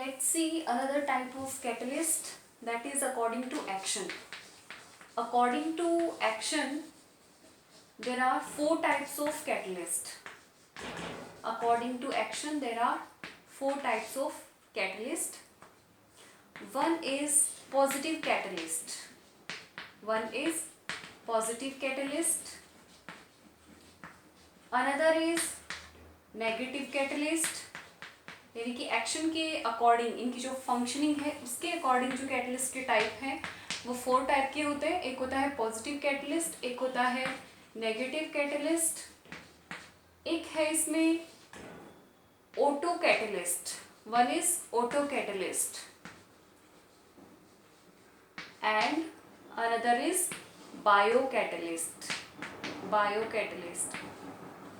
Let's see another type of catalyst, that is according to action. According to action, there are four types of catalyst. According to action, there are four types of catalyst. One is positive catalyst. One is positive catalyst. Another is negative catalyst, यानी कि action के according इनकी जो functioning है उसके according जो catalyst के type हैं वो फोर टाइप के होते हैं. एक होता है पॉजिटिव कैटलिस्ट, एक होता है नेगेटिव कैटलिस्ट, एक है इसमें auto catalyst. One is auto catalyst and another is bio catalyst. Bio catalyst,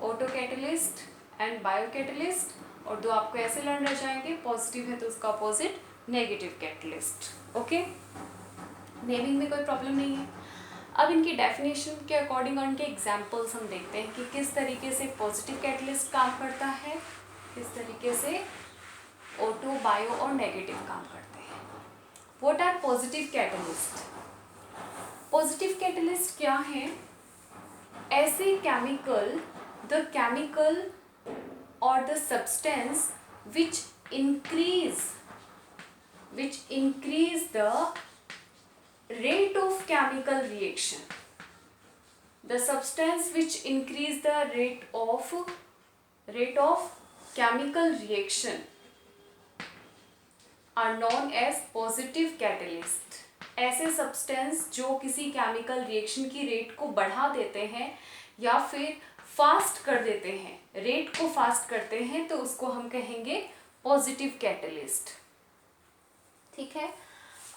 auto catalyst and bio catalyst. और दो आपको ऐसे लर्न रह जाएंगे, पॉजिटिव है तो उसका opposite negative catalyst. Okay, naming में कोई प्रॉब्लम नहीं है. अब इनकी डेफिनेशन के अकॉर्डिंग और इनके एग्जांपल्स हम देखते हैं कि किस तरीके से पॉजिटिव कैटलिस्ट काम करता है, किस तरीके से ऑटो, बायो और नेगेटिव काम करते हैं. What are positive catalyst? Positive catalyst क्या है? ऐसे chemical, the chemical or the substance which increase the rate of chemical reaction. The substance which increase the rate of chemical reaction are known as positive catalyst. ऐसे substance जो किसी chemical reaction की rate को बढ़ा देते हैं या फिर फास्ट कर देते हैं, रेट को फास्ट करते हैं, तो उसको हम कहेंगे पॉजिटिव कैटलिस्ट. ठीक है.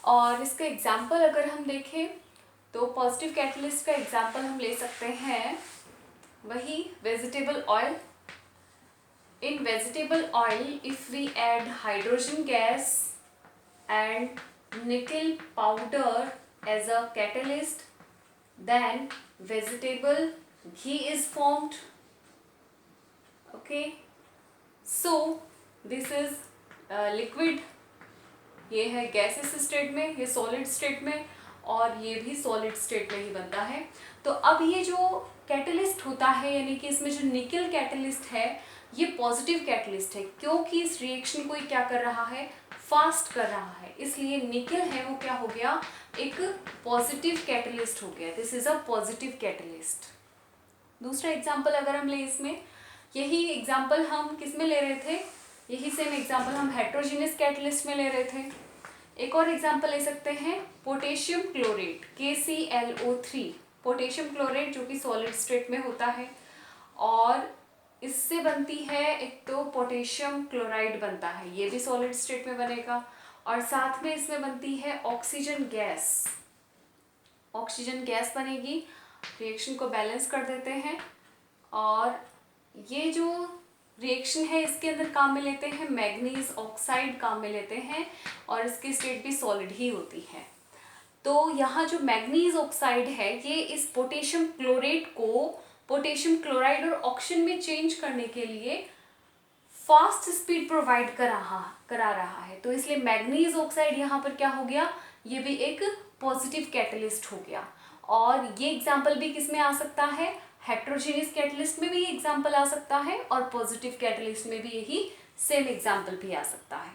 और इसका एग्जाम्पल अगर हम देखें तो पॉजिटिव कैटलिस्ट का एग्जाम्पल हम ले सकते हैं वही vegetable oil. In vegetable oil if we add hydrogen gas and nickel powder as a catalyst, then vegetable ghee is formed. Okay, so this is liquid. ये है गैसेस स्टेट में, ये सॉलिड स्टेट में, और ये भी सॉलिड स्टेट में ही बनता है. तो अब ये जो कैटलिस्ट होता है, यानी कि इसमें जो निकल कैटलिस्ट है ये पॉजिटिव कैटलिस्ट है, क्योंकि इस रिएक्शन को ये क्या कर रहा है, फास्ट कर रहा है. इसलिए निकल है वो क्या हो गया, एक पॉजिटिव कैटलिस्ट हो गया. This is a positive catalyst. दूसरा एग्जाम्पल अगर हम ले, इसमें यही एग्जाम्पल हम किस में ले रहे थे, यही सेम एग्जाम्पल हम हेट्रोजीनियस कैटलिस्ट में ले रहे थे. एक और एग्जाम्पल ले सकते हैं potassium chlorate, KClO3. Potassium chlorate जो कि सॉलिड स्टेट में होता है, और इससे बनती है एक तो पोटेशियम क्लोराइड बनता है, ये भी सॉलिड स्टेट में बनेगा, और साथ में इसमें बनती है ऑक्सीजन गैस. ऑक्सीजन गैस बनेगी, रिएक्शन को बैलेंस कर देते हैं, और ये जो रिएक्शन है इसके अंदर काम में लेते हैं मैग्नीज ऑक्साइड, काम में लेते हैं, और इसकी स्टेट भी सॉलिड ही होती है. तो यहाँ जो मैग्नीज ऑक्साइड है ये इस पोटेशियम क्लोरेट को पोटेशियम क्लोराइड और ऑक्सीजन में चेंज करने के लिए फास्ट स्पीड प्रोवाइड करा रहा है. तो इसलिए मैग्नीज ऑक्साइड यहाँ पर क्या हो गया, ये भी एक पॉजिटिव कैटलिस्ट हो गया. और ये एग्जाम्पल भी किस में आ सकता है, हेट्रोजीनियस कैटलिस्ट में भी एग्जाम्पल आ सकता है, और पॉजिटिव कैटलिस्ट में भी यही सेम एग्जाम्पल भी आ सकता है.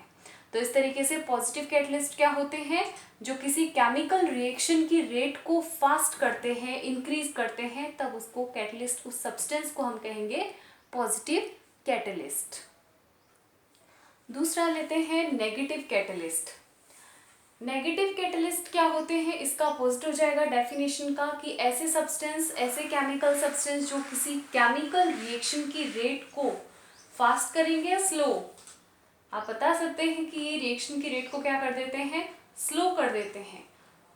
तो इस तरीके से पॉजिटिव कैटलिस्ट क्या होते हैं, जो किसी केमिकल रिएक्शन की रेट को फास्ट करते हैं, इंक्रीज करते हैं, तब उसको कैटलिस्ट, उस सब्सटेंस को हम कहेंगे पॉजिटिव कैटलिस्ट. दूसरा लेते हैं नेगेटिव कैटलिस्ट. नेगेटिव कैटलिस्ट क्या होते हैं, इसका अपोजिट हो जाएगा डेफिनेशन का, कि ऐसे सब्सटेंस, ऐसे केमिकल सब्सटेंस जो किसी केमिकल रिएक्शन की रेट को फास्ट करेंगे या स्लो. आप बता सकते हैं कि ये रिएक्शन की रेट को क्या कर देते हैं, स्लो कर देते हैं,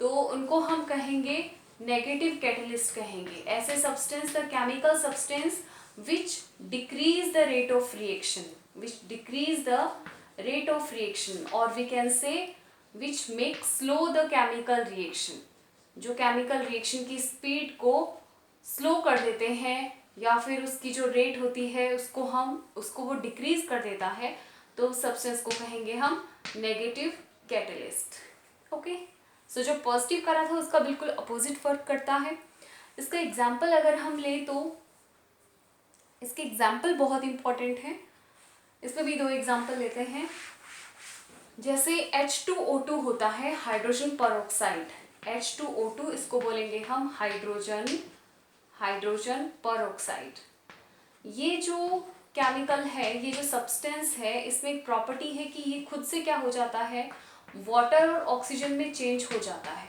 तो उनको हम कहेंगे नेगेटिव कैटलिस्ट कहेंगे. ऐसे substance, the chemical substance which decreases the rate of reaction, और we can say which make slow the chemical reaction. जो केमिकल रिएक्शन की स्पीड को स्लो कर देते हैं, या फिर उसकी जो रेट होती है उसको वो डिक्रीज कर देता है, तो उस सब्सटेंस को कहेंगे हम नेगेटिव कैटलिस्ट। ओके, सो जो पॉजिटिव करा था उसका बिल्कुल अपोजिट वर्क करता है। इसका एग्जाम्पल अगर हम ले तो इसके एग्जाम्पल बहुत इंपॉर्टेंट है। इसमें भी दो एग्जाम्पल लेते हैं। जैसे H2O2 होता है हाइड्रोजन परऑक्साइड। H2O2 इसको बोलेंगे हम हाइड्रोजन परऑक्साइड। ये जो केमिकल है, ये जो सब्सटेंस है, इसमें एक प्रॉपर्टी है कि ये खुद से क्या हो जाता है, वाटर और ऑक्सीजन में चेंज हो जाता है।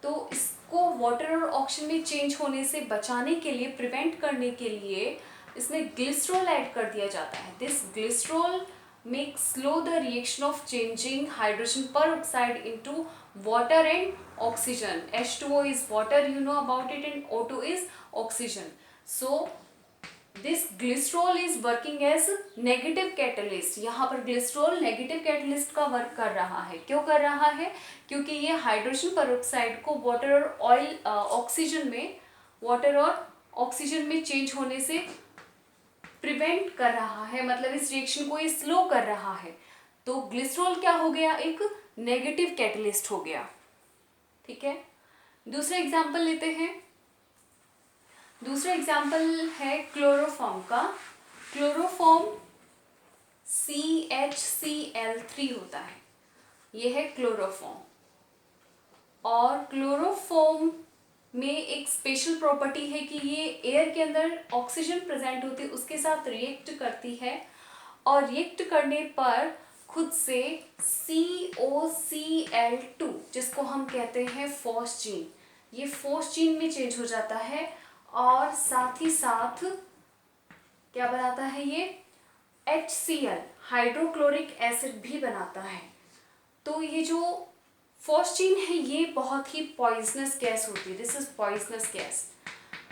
तो इसको वाटर और ऑक्सीजन में चेंज होने से बचाने के लिए, प्रिवेंट करने के लिए इसमें ग्लिसरॉल ऐड कर दिया जाता है। This glycerol makes slow the reaction of changing hydrogen peroxide into water and oxygen. H2O is water, you know about it, and O2 is oxygen. So this glycerol is working as negative catalyst. यहाँ पर glycerol negative catalyst का work कर रहा है। क्यों कर रहा है? क्योंकि ये हाइड्रोजन पेरोक्साइड को वाटर और ऑक्सीजन में चेंज होने से प्रिवेंट कर रहा है, मतलब इस रिएक्शन को ये स्लो कर रहा है। तो ग्लिसरॉल क्या हो गया, एक नेगेटिव कैटलिस्ट हो गया। ठीक है, दूसरा एग्जांपल लेते हैं। दूसरा एग्जांपल है क्लोरोफॉर्म का। क्लोरोफॉर्म CHCl3 होता है, ये है क्लोरोफॉर्म। और क्लोरोफॉर्म में एक स्पेशल प्रॉपर्टी है कि ये एयर के अंदर ऑक्सीजन प्रेजेंट होती है उसके साथ रिएक्ट करती है, और रिएक्ट करने पर खुद से COCl2, जिसको हम कहते हैं फॉस्जीन, ये फॉस्जीन में चेंज हो जाता है। और साथ ही साथ क्या बनाता है, ये HCl हाइड्रोक्लोरिक एसिड भी बनाता है। तो ये जो फॉस्जीन है ये बहुत ही पॉइजनस गैस होती है। This is poisonous gas.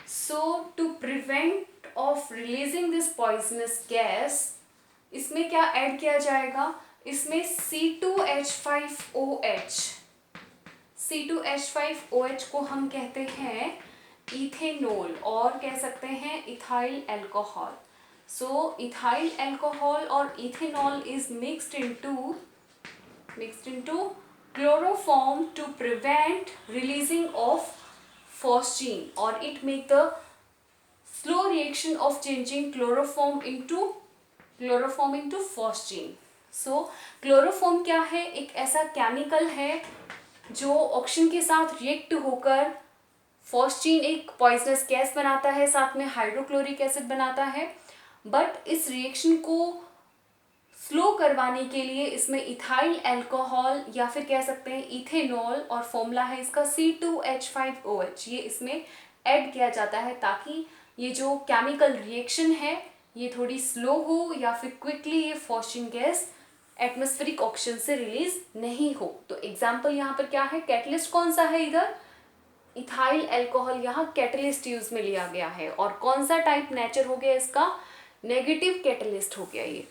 So to prevent of releasing this poisonous gas, इसमें क्या ऐड किया जाएगा, इसमें C2H5OH। C2H5OH को हम कहते हैं इथेनॉल, और कह सकते हैं इथाइल अल्कोहल। सो इथाइल अल्कोहल और ethanol is mixed into chloroform to prevent releasing of phosgene, or it make the slow reaction of changing chloroform into phosgene. So chloroform क्या है, एक ऐसा केमिकल है जो ऑक्सीजन के साथ रिएक्ट होकर फॉस्जीन एक पॉइजनस गैस बनाता है, साथ में हाइड्रोक्लोरिक एसिड बनाता है। बट इस रिएक्शन को स्लो करवाने के लिए इसमें इथाइल अल्कोहल या फिर कह सकते हैं इथेनॉल, और फॉर्मूला है इसका C2H5OH, ये इसमें ऐड किया जाता है ताकि ये जो केमिकल रिएक्शन है ये थोड़ी स्लो हो, या फिर क्विकली ये फॉस्जीन गैस एटमॉस्फेरिक ऑक्सीजन से रिलीज नहीं हो। तो एग्जाम्पल यहाँ पर क्या है, कैटलिस्ट कौन सा है, इधर इथाइल अल्कोहल यहाँ कैटलिस्ट यूज में लिया गया है। और कौन सा टाइप नेचर हो गया इसका, नेगेटिव कैटलिस्ट हो गया ये।